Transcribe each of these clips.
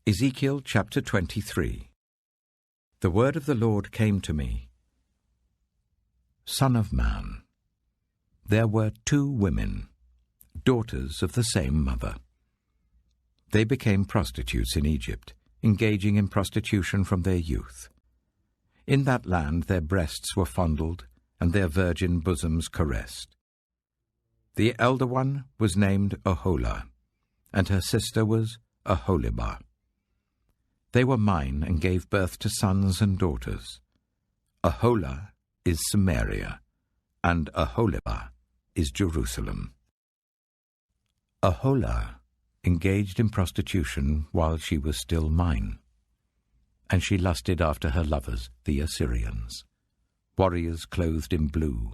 Ezekiel chapter 23. The word of the Lord came to me. Son of man, there were 2 women, daughters of the same mother. They became prostitutes in Egypt, engaging in prostitution from their youth. In that land their breasts were fondled, and their virgin bosoms caressed. The elder one was named Oholah, and her sister was Oholibah. They were mine and gave birth to sons and daughters. Oholah is Samaria, and Oholibah is Jerusalem. Oholah engaged in prostitution while she was still mine, and she lusted after her lovers, the Assyrians, warriors clothed in blue,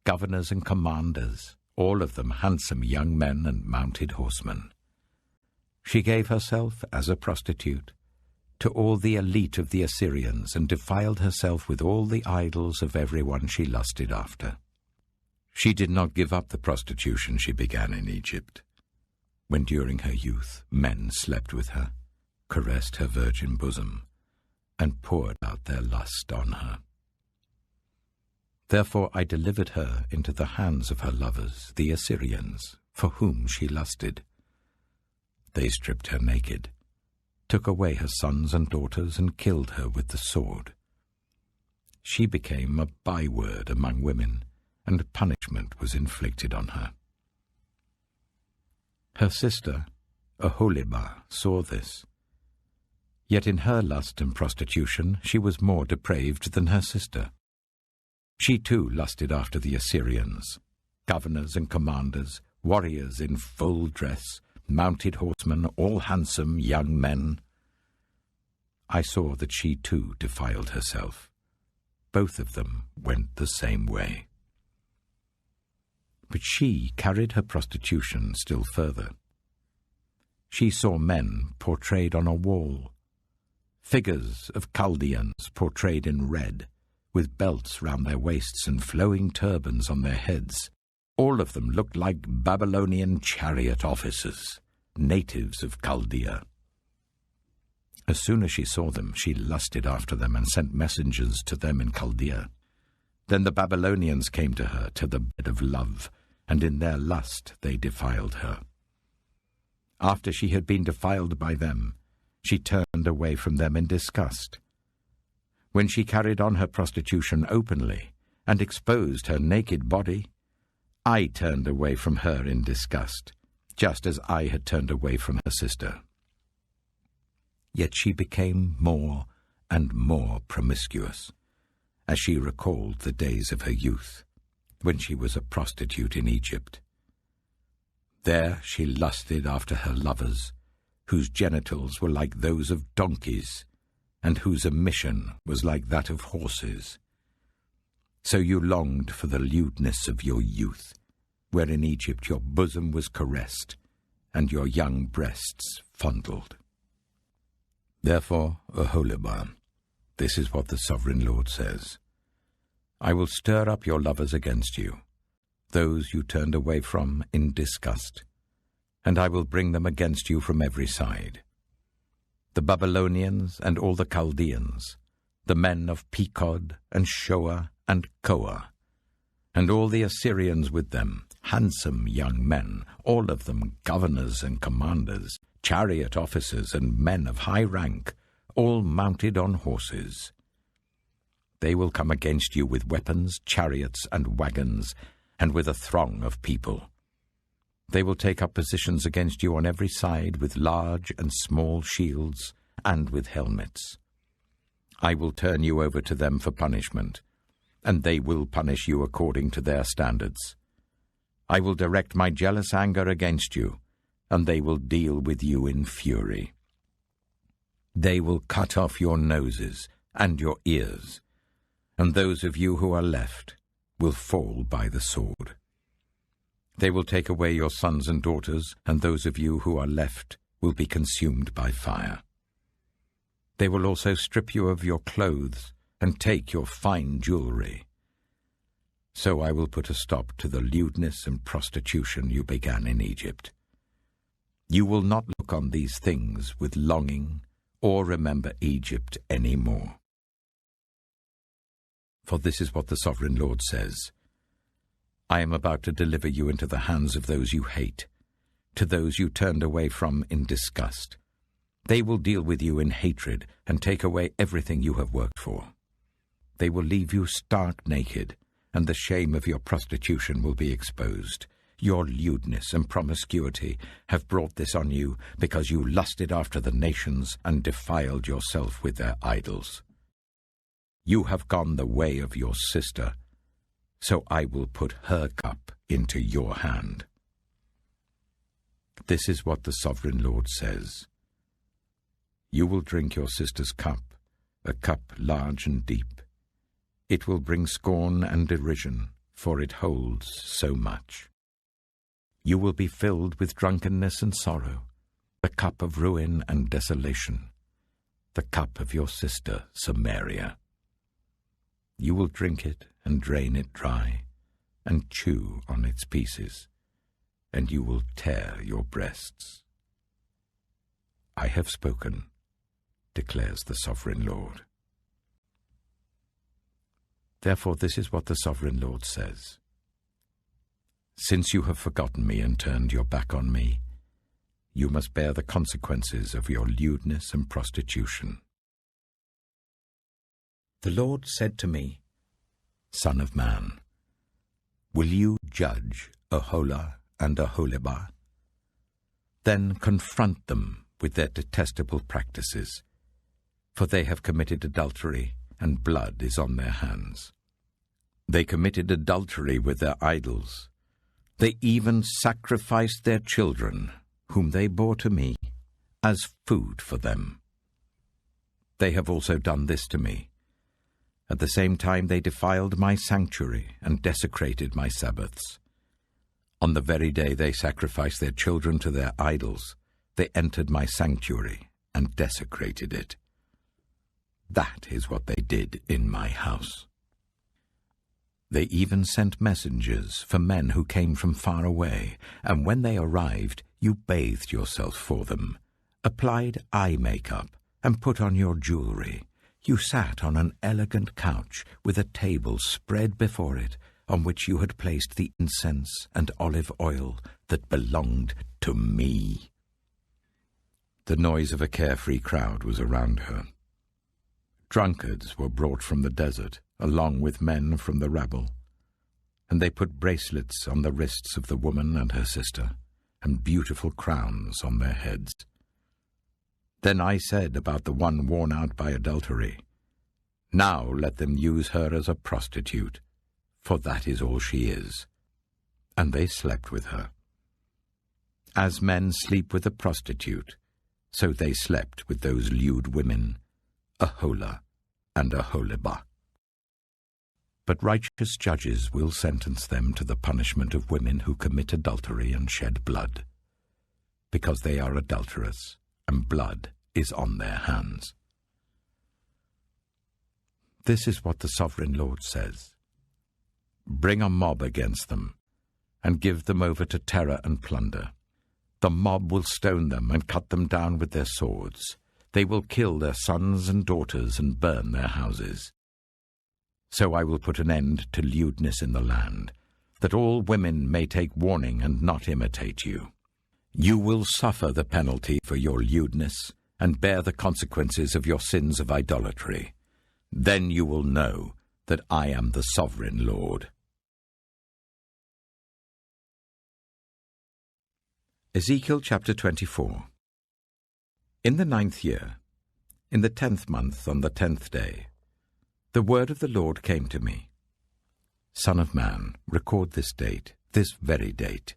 governors and commanders, all of them handsome young men and mounted horsemen. She gave herself as a prostitute to all the elite of the Assyrians, and defiled herself with all the idols of everyone she lusted after. She did not give up the prostitution she began in Egypt, when during her youth men slept with her, caressed her virgin bosom, and poured out their lust on her. Therefore I delivered her into the hands of her lovers, the Assyrians, for whom she lusted. They stripped her naked, took away her sons and daughters, and killed her with the sword. She became a byword among women, and punishment was inflicted on her. Her sister, Oholibah, saw this. Yet in her lust and prostitution she was more depraved than her sister. She too lusted after the Assyrians, governors and commanders, warriors in full dress, mounted horsemen, all handsome young men. I saw that she too defiled herself. Both of them went the same way. But she carried her prostitution still further. She saw men portrayed on a wall, figures of Chaldeans portrayed in red, with belts round their waists and flowing turbans on their heads. All of them looked like Babylonian chariot officers, natives of Chaldea. As soon as she saw them, she lusted after them and sent messengers to them in Chaldea. Then the Babylonians came to her to the bed of love, and in their lust they defiled her. After she had been defiled by them, she turned away from them in disgust. When she carried on her prostitution openly and exposed her naked body, I turned away from her in disgust, just as I had turned away from her sister. Yet she became more and more promiscuous, as she recalled the days of her youth, when she was a prostitute in Egypt. There she lusted after her lovers, whose genitals were like those of donkeys, and whose emission was like that of horses. So you longed for the lewdness of your youth, where in Egypt your bosom was caressed, and your young breasts fondled. Therefore, Oholibah, this is what the Sovereign Lord says: I will stir up your lovers against you, those you turned away from in disgust, and I will bring them against you from every side. The Babylonians and all the Chaldeans, the men of Pekod and Shoa and Koa, and all the Assyrians with them, handsome young men, all of them governors and commanders, chariot officers and men of high rank, all mounted on horses. They will come against you with weapons, chariots, and wagons, and with a throng of people. They will take up positions against you on every side with large and small shields and with helmets. I will turn you over to them for punishment, and they will punish you according to their standards. I will direct my jealous anger against you, and they will deal with you in fury. They will cut off your noses and your ears, and those of you who are left will fall by the sword. They will take away your sons and daughters, and those of you who are left will be consumed by fire. They will also strip you of your clothes and take your fine jewelry. So I will put a stop to the lewdness and prostitution you began in Egypt. You will not look look on these things with longing or remember Egypt any more. For this is what the Sovereign Lord says: I am about to deliver you into the hands of those you hate, to those you turned away from in disgust. They will deal with you in hatred and take away everything you have worked for. They will leave you stark naked, and the shame of your prostitution will be exposed. Your lewdness and promiscuity have brought this on you because you lusted after the nations and defiled yourself with their idols. You have gone the way of your sister, so I will put her cup into your hand. This is what the Sovereign Lord says: You will drink your sister's cup, a cup large and deep. It will bring scorn and derision, for it holds so much. You will be filled with drunkenness and sorrow, the cup of ruin and desolation, the cup of your sister Samaria. You will drink it and drain it dry, and chew on its pieces, and you will tear your breasts. I have spoken, declares the Sovereign Lord. Therefore this is what the Sovereign Lord says: Since you have forgotten me and turned your back on me, you must bear the consequences of your lewdness and prostitution. The Lord said to me, Son of man, will you judge Aholah and Aholibah? Then confront them with their detestable practices, for they have committed adultery, and blood is on their hands. They committed adultery with their idols. They even sacrificed their children, whom they bore to me, as food for them. They have also done this to me. At the same time they defiled my sanctuary and desecrated my Sabbaths. On the very day they sacrificed their children to their idols, they entered my sanctuary and desecrated it. That is what they did in my house. They even sent messengers for men who came from far away, and when they arrived, you bathed yourself for them, applied eye makeup, and put on your jewelry. You sat on an elegant couch with a table spread before it, on which you had placed the incense and olive oil that belonged to me. The noise of a carefree crowd was around her. Drunkards were brought from the desert, along with men from the rabble, and they put bracelets on the wrists of the woman and her sister, and beautiful crowns on their heads. Then I said about the one worn out by adultery, Now let them use her as a prostitute, for that is all she is. And they slept with her. As men sleep with a prostitute, so they slept with those lewd women, Aholah and Aholibah. But righteous judges will sentence them to the punishment of women who commit adultery and shed blood, because they are adulterous, and blood is on their hands. This is what the Sovereign Lord says: Bring a mob against them, and give them over to terror and plunder. The mob will stone them and cut them down with their swords. They will kill their sons and daughters and burn their houses. So I will put an end to lewdness in the land, that all women may take warning and not imitate you. You will suffer the penalty for your lewdness and bear the consequences of your sins of idolatry. Then you will know that I am the Sovereign Lord. Ezekiel chapter 24. In the 9th year, in the 10th month, on the 10th day, the word of the Lord came to me. Son of man, record this date, this very date,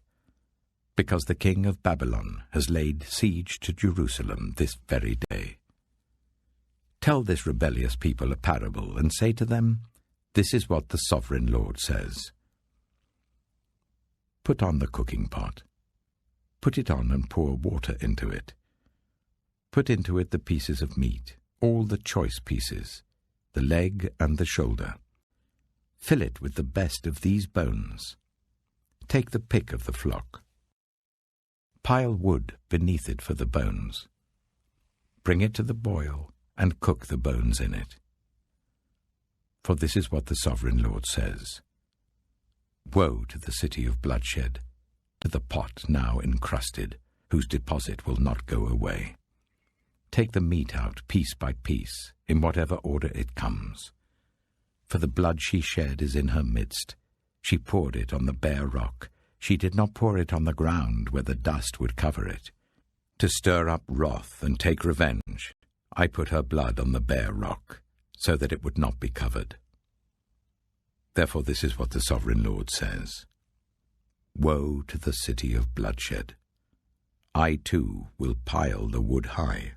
because the king of Babylon has laid siege to Jerusalem this very day. Tell this rebellious people a parable, and say to them, This is what the Sovereign Lord says. Put on the cooking pot. Put it on and pour water into it. Put into it the pieces of meat, all the choice pieces, the leg and the shoulder. Fill it with the best of these bones. Take the pick of the flock. Pile wood beneath it for the bones. Bring it to the boil, and cook the bones in it. For this is what the Sovereign Lord says. Woe to the city of bloodshed, to the pot now encrusted, whose deposit will not go away. Take the meat out piece by piece, in whatever order it comes. For the blood she shed is in her midst. She poured it on the bare rock. She did not pour it on the ground where the dust would cover it. To stir up wrath and take revenge, I put her blood on the bare rock, so that it would not be covered. Therefore this is what the Sovereign Lord says. Woe to the city of bloodshed! I too will pile the wood high.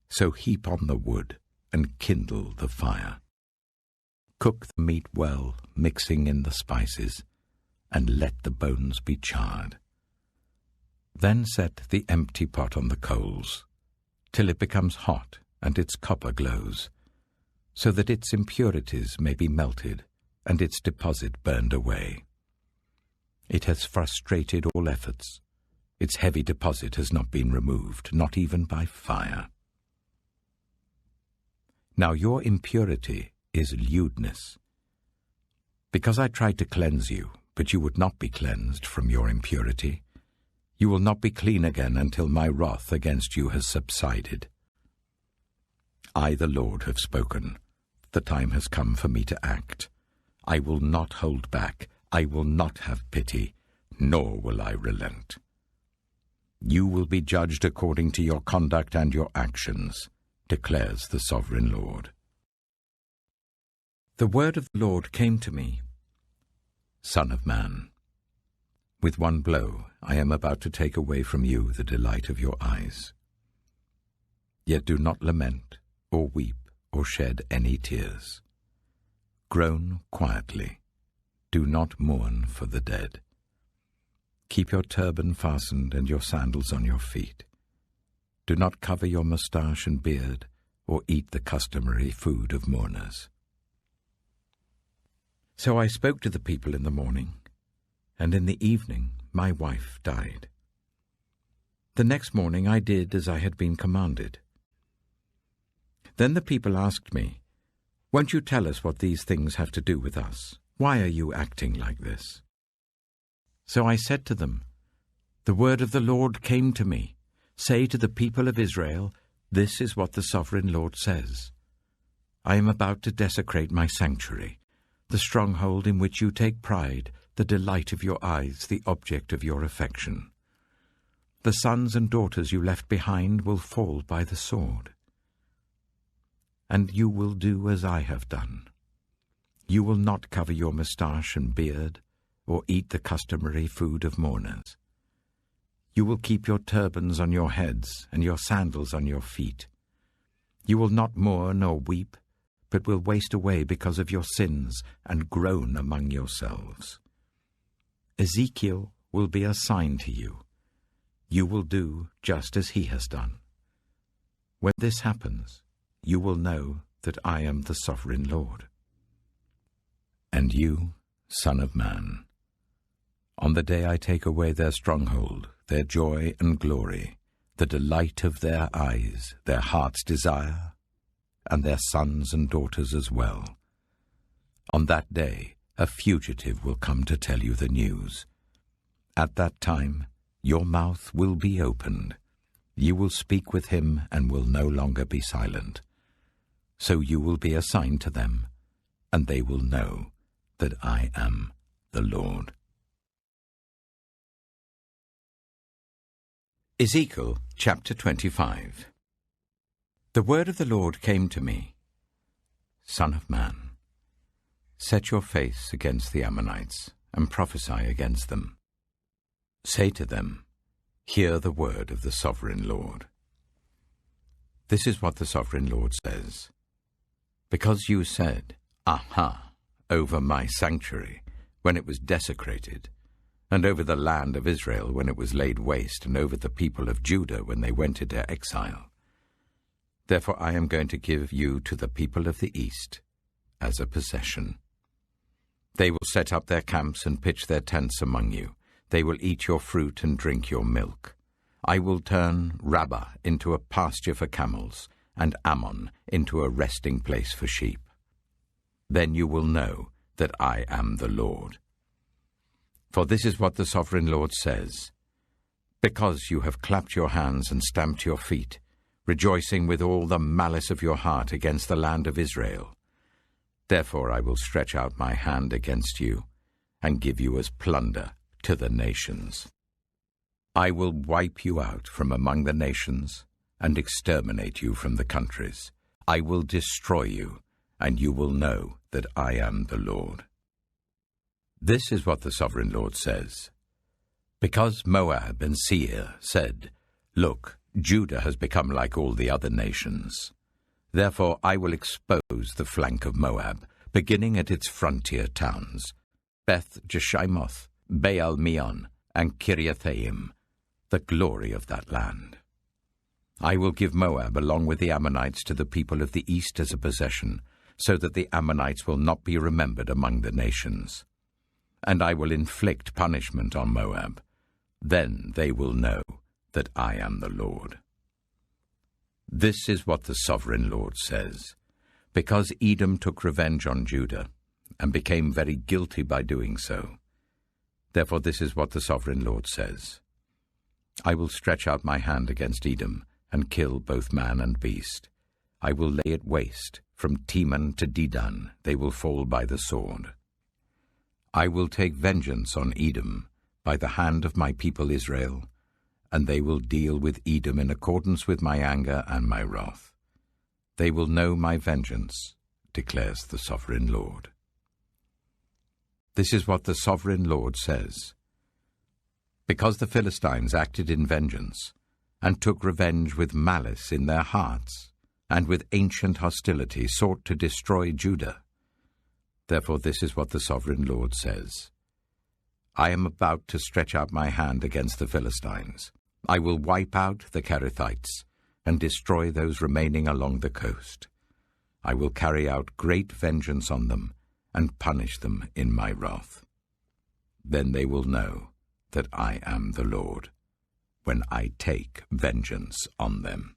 So heap on the wood and kindle the fire. Cook the meat well, mixing in the spices, and let the bones be charred. Then set the empty pot on the coals, till it becomes hot and its copper glows, so that its impurities may be melted and its deposit burned away. It has frustrated all efforts. Its heavy deposit has not been removed, not even by fire. Now your impurity is lewdness. Because I tried to cleanse you, but you would not be cleansed from your impurity, you will not be clean again until my wrath against you has subsided. I, the Lord, have spoken. The time has come for me to act. I will not hold back. I will not have pity, nor will I relent. You will be judged according to your conduct and your actions, declares the Sovereign Lord. The word of the Lord came to me. Son of man, with one blow I am about to take away from you the delight of your eyes. Yet do not lament, or weep, or shed any tears. Groan quietly. Do not mourn for the dead. Keep your turban fastened and your sandals on your feet. Do not cover your moustache and beard, or eat the customary food of mourners. So I spoke to the people in the morning, and in the evening my wife died. The next morning I did as I had been commanded. Then the people asked me, "Won't you tell us what these things have to do with us? Why are you acting like this?" So I said to them, "The word of the Lord came to me. Say to the people of Israel, this is what the Sovereign Lord says. I am about to desecrate my sanctuary, the stronghold in which you take pride, the delight of your eyes, the object of your affection. The sons and daughters you left behind will fall by the sword. And you will do as I have done. You will not cover your moustache and beard, or eat the customary food of mourners. You will keep your turbans on your heads and your sandals on your feet. You will not mourn or weep, but will waste away because of your sins and groan among yourselves. Ezekiel will be a sign to you. You will do just as he has done. When this happens, you will know that I am the Sovereign Lord. And you, Son of man, on the day I take away their stronghold, their joy and glory, the delight of their eyes, their heart's desire, and their sons and daughters as well. On that day, a fugitive will come to tell you the news. At that time, your mouth will be opened. You will speak with him and will no longer be silent. So you will be a sign to them, and they will know that I am the Lord. Ezekiel chapter 25. The word of the Lord came to me. Son of man, set your face against the Ammonites and prophesy against them. Say to them, hear the word of the Sovereign Lord. This is what the Sovereign Lord says. Because you said, Aha, over my sanctuary, when it was desecrated, and over the land of Israel when it was laid waste, and over the people of Judah when they went into exile. Therefore I am going to give you to the people of the east as a possession. They will set up their camps and pitch their tents among you. They will eat your fruit and drink your milk. I will turn Rabbah into a pasture for camels, and Ammon into a resting place for sheep. Then you will know that I am the Lord. For this is what the Sovereign Lord says: because you have clapped your hands and stamped your feet, rejoicing with all the malice of your heart against the land of Israel, therefore I will stretch out my hand against you, and give you as plunder to the nations. I will wipe you out from among the nations, and exterminate you from the countries. I will destroy you, and you will know that I am the Lord. This is what the Sovereign Lord says: because Moab and Seir said, "Look, Judah has become like all the other nations," therefore I will expose the flank of Moab, beginning at its frontier towns, Beth Jeshimoth, Baal Meon, and Kiriathaim, the glory of that land. I will give Moab along with the Ammonites to the people of the east as a possession, so that the Ammonites will not be remembered among the nations. And I will inflict punishment on Moab. Then they will know that I am the Lord. This is what the Sovereign Lord says: because Edom took revenge on Judah, and became very guilty by doing so, therefore this is what the Sovereign Lord says: I will stretch out my hand against Edom, and kill both man and beast. I will lay it waste. From Teman to Dedan they will fall by the sword. I will take vengeance on Edom by the hand of my people Israel, and they will deal with Edom in accordance with my anger and my wrath. They will know my vengeance, declares the Sovereign Lord. This is what the Sovereign Lord says: because the Philistines acted in vengeance, and took revenge with malice in their hearts, and with ancient hostility sought to destroy Judah, therefore this is what the Sovereign Lord says: I am about to stretch out my hand against the Philistines. I will wipe out the Kerethites, and destroy those remaining along the coast. I will carry out great vengeance on them, and punish them in my wrath. Then they will know that I am the Lord, when I take vengeance on them.